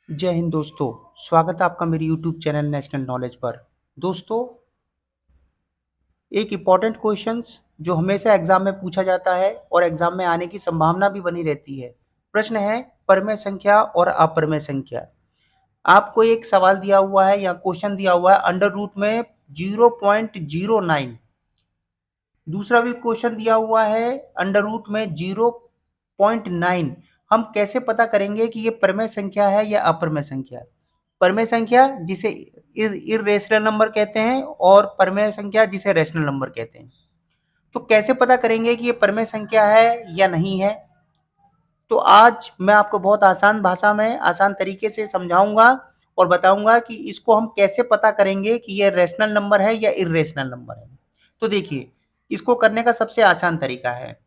जय हिंद दोस्तों। स्वागत है आपका मेरे यूट्यूब चैनल नेशनल नॉलेज पर। दोस्तों, एक इम्पॉर्टेंट क्वेश्चंस जो हमेशा एग्जाम में पूछा जाता है और एग्जाम में आने की संभावना भी बनी रहती है। प्रश्न है परमेय संख्या और अपरमेय संख्या। आपको एक सवाल दिया हुआ है या क्वेश्चन दिया हुआ है अंडर रूट में 0.09। दूसरा भी क्वेश्चन दिया हुआ है अंडर रूट में 0.9। हम कैसे पता करेंगे कि ये परमेय संख्या है या अपरमेय संख्या है? परमेय संख्या जिसे इर्रेशनल नंबर कहते हैं और परमेय संख्या जिसे रेशनल नंबर कहते हैं। तो कैसे पता करेंगे कि ये परमेय संख्या है या नहीं है? तो आज मैं आपको बहुत आसान भाषा में आसान तरीके से समझाऊंगा और बताऊंगा कि इसको हम कैसे पता करेंगे कि ये रेशनल नंबर है या इर्रेशनल नंबर है। तो देखिए, इसको करने का सबसे आसान तरीका है,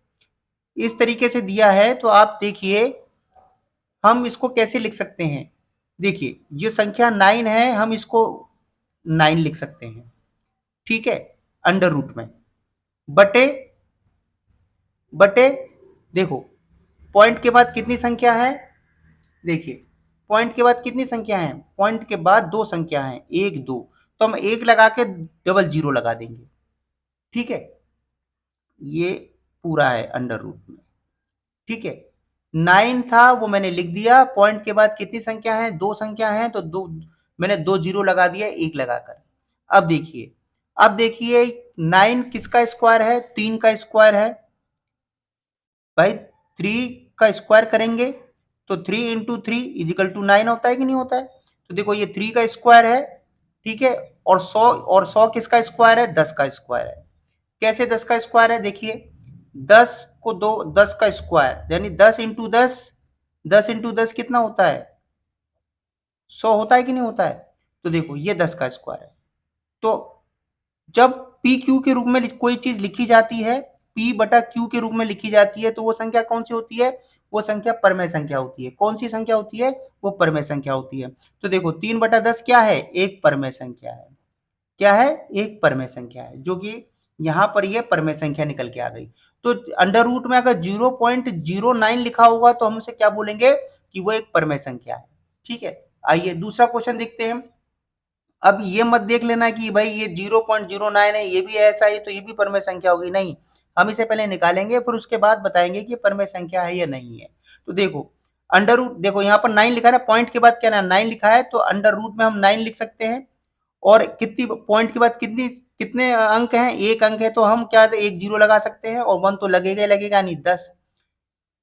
इस तरीके से दिया है तो आप देखिए हम इसको कैसे लिख सकते हैं। देखिए, जो संख्या 9 है हम इसको 9 लिख सकते हैं, ठीक है, अंडर रूट में बटे बटे देखो पॉइंट के बाद कितनी संख्या है। देखिए, पॉइंट के बाद कितनी संख्या है, पॉइंट के बाद दो संख्या है, एक दो, तो हम एक लगा के डबल जीरो लगा देंगे, ठीक है। ये पूरा है अंडर रूट में, ठीक है। 9 था वो मैंने लिख दिया, पॉइंट के बाद कितनी संख्या है, दो संख्या है, तो दो मैंने दो जीरो लगा दिया एक लगाकर। अब देखिए 9 किसका स्क्वायर है, 3 का स्क्वायर है भाई। 3 का स्क्वायर करेंगे तो 3 इंटू थ्री इजिकल टू 9 होता है कि नहीं होता है। तो देखो ये 3 का स्क्वायर है, ठीक है, और 100 किसका स्क्वायर है, 10 का स्क्वायर है। कैसे 10 का स्क्वायर है, देखिए 10 को दो 10 का स्क्वायर यानी 10 इंटू 10, 10 इंटू 10 कितना होता है, 100 होता है कि नहीं होता है। तो देखो ये 10 का स्क्वायर है। तो जब पी क्यू के रूप में कोई चीज लिखी जाती है, पी बटा क्यू के रूप में लिखी जाती है, तो वो संख्या कौन सी होती है, वो संख्या परमेय संख्या होती है। कौन सी संख्या होती है, वो परमेय संख्या होती है। तो देखो 3/10 क्या है, एक परमेय संख्या है। क्या है, एक परमेय संख्या है, जो कि यहां पर ये परमेय संख्या निकल के आ गई। तो अंडर रूट में अगर 0.09 लिखा होगा तो हम उसे क्या बोलेंगे कि वो एक परमेय संख्या है, ठीक है। आइए दूसरा क्वेश्चन देखते हैं। अब ये मत देख लेना कि भाई ये 0.09 है, ये भी ऐसा है तो ये भी परमेय संख्या होगी, नहीं। हम इसे पहले निकालेंगे फिर उसके बाद बताएंगे कि परमेय संख्या है या नहीं है। तो देखो अंडर रूट, देखो यहाँ पर 9 लिखा है ना, पॉइंट के बाद क्या ना 9 लिखा है, तो अंडर रूट में हम 9 लिख सकते हैं। और कितनी पॉइंट के बाद कितने अंक हैं, एक अंक है, तो हम क्या एक जीरो लगा सकते हैं और वन तो लगेगा ही लगेगा, नहीं 10।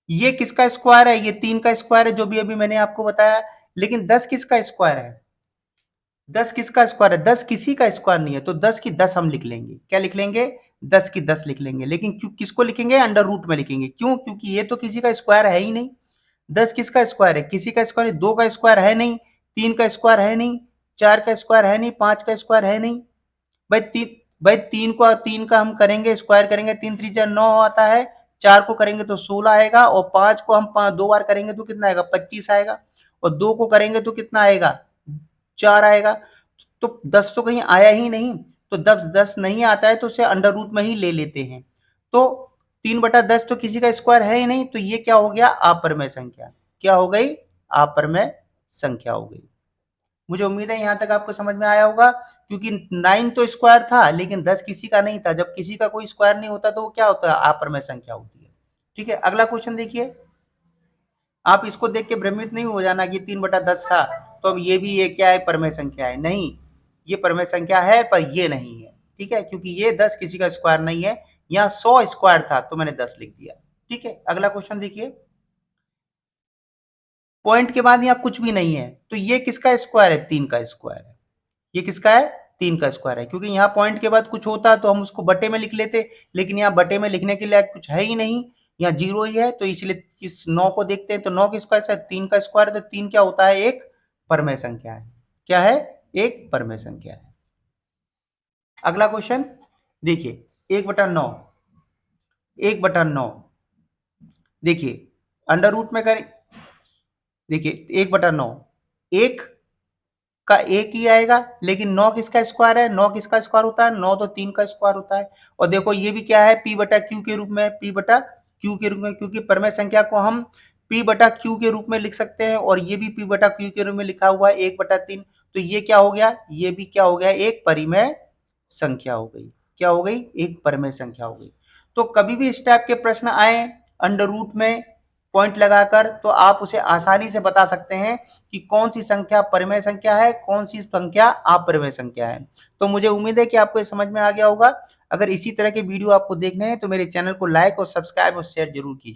ये किसका स्क्वायर है, ये 3 का स्क्वायर है जो भी अभी मैंने आपको बताया। लेकिन 10 किसका स्क्वायर है, 10 किसका स्क्वायर है, 10 किसी का स्क्वायर नहीं है, तो 10 की 10 हम लिख लेंगे। क्या लिख लेंगे, 10 की 10 लिख लेंगे। लेकिन क्यों किसको लिखेंगे, अंडर रूट में लिखेंगे। क्यों, क्योंकि ये तो किसी का स्क्वायर है ही नहीं। 10 किसका स्क्वायर है, किसी का स्क्वायर, दो का स्क्वायर है नहीं, तीन का स्क्वायर है नहीं, चार का स्क्वायर है नहीं, पांच का स्क्वायर है नहीं। भाई तीन का हम करेंगे स्क्वायर करेंगे, तीन त्रिज्या 9 आता है, चार को करेंगे तो 16 आएगा, और पांच को हम दो बार करेंगे तो कितना आएगा, 25 आएगा, और दो को करेंगे तो कितना आएगा, 4 आएगा। तो 10 तो कहीं आया ही नहीं, तो 10 नहीं आता है तो उसे अंडर रूट में ही ले लेते हैं। तो 3/10 तो किसी का स्क्वायर है ही नहीं, तो ये क्या हो गया, अपरमेय संख्या। क्या हो गई, अपरमेय संख्या हो गई। मुझे उम्मीद है यहां तक आपको समझ में आया होगा, क्योंकि 9 तो स्क्वायर था लेकिन 10 किसी का नहीं था। जब किसी का कोई स्क्वायर नहीं होता तो वो क्या होता है, अपरमेय संख्या होती है, ठीक है। अगला क्वेश्चन देखिए, आप इसको देख के भ्रमित नहीं हो जाना कि 3/10 था तो अब ये भी ये क्या है, परमेय संख्या है। नहीं, ये परमेय संख्या है पर ये नहीं है, ठीक है, क्योंकि ये 10 किसी का स्क्वायर नहीं है। यहाँ 100 स्क्वायर था तो मैंने 10 लिख दिया, ठीक है। अगला क्वेश्चन देखिए, पॉइंट के बाद यहाँ कुछ भी नहीं है, तो ये किसका स्क्वायर है, 3 का स्क्वायर है। ये किसका है, 3 का स्क्वायर है, क्योंकि यहाँ पॉइंट के बाद कुछ होता तो हम उसको बटे में लिख लेते, लेकिन यहाँ बटे में लिखने के लिए कुछ है ही नहीं, यहाँ जीरो ही है, तो इसलिए इस 9 को देखते हैं। तो 9 किसका है, 3 का स्क्वायर है, तो 3 क्या होता है, एक परमेय संख्या है। क्या है, एक परमेय संख्या है। अगला क्वेश्चन देखिए, 1/9, 1/9, देखिए अंडर रूट में करें, देखिए 1/9, एक का एक ही आएगा, लेकिन 9 किसका स्क्वायर है, 9 किसका स्क्वायर होता है, 9 तो 3 का स्क्वायर होता है। और देखो ये भी क्या है, p बटा क्यू के रूप में, p बटा क्यू के रूप में, क्योंकि परमेय संख्या को हम P बटा Q के रूप में लिख सकते हैं और ये भी P बटा Q के रूप में लिखा हुआ है 1/3। तो ये क्या हो गया, ये भी क्या हो गया, एक परिमेय संख्या हो गई। क्या हो गई, एक परिमेय संख्या हो गई। तो कभी भी इस टाइप के प्रश्न आए अंडर रूट में पॉइंट लगाकर, तो आप उसे आसानी से बता सकते हैं कि कौन सी संख्या परिमेय संख्या है, कौन सी संख्या अपरिमेय संख्या है। तो मुझे उम्मीद है कि आपको ये समझ में आ गया होगा। अगर इसी तरह के वीडियो आपको देखने हैं तो मेरे चैनल को लाइक और सब्सक्राइब और शेयर जरूर कीजिए।